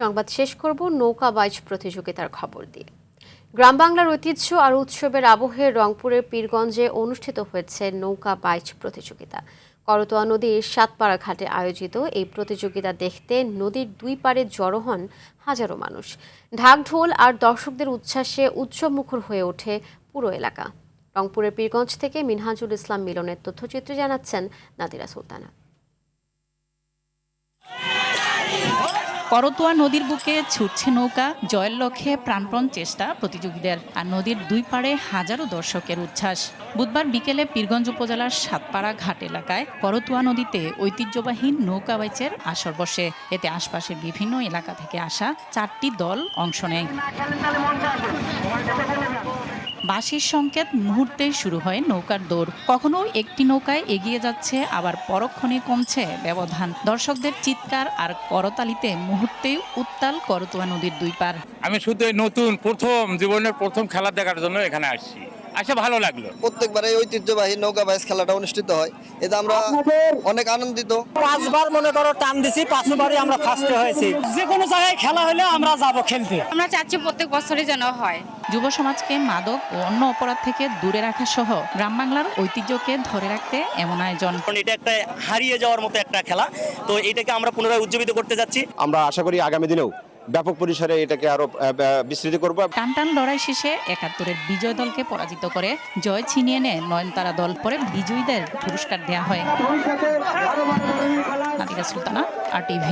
সংবাদ শেষ করব নৌকা বাইচ প্রতিযোগিতার খবর দিয়ে। গ্রাম বাংলার ঐতিহ্য আর উৎসবের আবহে রংপুরের পীরগঞ্জে অনুষ্ঠিত হয়েছে নৌকা বাইচ প্রতিযোগিতা। করতোয়া নদীর সাতপাড়া ঘাটে আয়োজিত এই প্রতিযোগিতা দেখতে নদীর দুই পাড়ে জড়ো হন হাজারো মানুষ। ঢাক ঢোল আর দর্শকদের উচ্ছ্বাসে উৎসবমুখর হয়ে ওঠে পুরো এলাকা। রংপুরের পীরগঞ্জ থেকে মিনহাজুল ইসলাম মিলনের তথ্যচিত্র জানাচ্ছেন নাদিরা সুলতানা। করতোয়া নদীর বুকে ছুটছে নৌকা, জয়ের লক্ষ্যে প্রাণপণ চেষ্টা প্রতিযোগীদের, আর নদীর দুই পাড়ে হাজারো দর্শকের উচ্ছ্বাস। বুধবার বিকেলে পীরগঞ্জ উপজেলার সাতপাড়া ঘাট এলাকায় করতোয়া নদীতে ঐতিহ্যবাহী নৌকা বাইচের আসর বসে। এতে আশপাশের বিভিন্ন এলাকা থেকে আসা 4টি দল অংশ নেয়। বাঁশির সংকেত মুহূর্তেই শুরু হয় নৌকার দৌড়। কখনো একটি নৌকায় এগিয়ে যাচ্ছে, আবার পরক্ষণে কমছে ব্যবধান। দর্শকদের চিৎকার আর করতালিতে মুহূর্তেই উত্তাল করতোয়া নদীর দুই পার। আমি শুধু জীবনের প্রথম খেলা দেখার জন্য এখানে আসছি, ভালো লাগলো। প্রত্যেকবার এই ঐতিহ্যবাহী নৌকা বাইচ খেলাটা অনুষ্ঠিত হয়, এতে আমরা অনেক আনন্দিত। 5 বার মনে করো টান দিছি, 5বারই আমরা ফার্স্ট হয়েছি। যে কোনো জায়গায় খেলা হলে আমরা যাব খেলতে। আমরা চাচ্ছি প্রত্যেক বছরই যেন হয়। যুব সমাজকে মাদক ও অন্য অপরাধ থেকে দূরে রাখা সহ গ্রাম বাংলার ঐতিহ্যকে ধরে রাখতে এমন আয়োজন। এটা একটা হারিয়ে যাওয়ার মতো একটা খেলা, তো এটাকে আমরা পুনরায় উজ্জীবিত করতে যাচ্ছি। আমরা আশা করি আগামী দিনেও ব্যাপক পরিসরে এটাকে আরো বিস্তৃত করব। টানটান লড়াই শেষে ৭১-এর বিজয় দলকে পরাজিত করে জয় ছিনিয়ে নেয় নয়নতারা দল। পরে বিজয়ীদের পুরস্কার দেওয়া হয়। নাদিরা সুলতানা, RTV।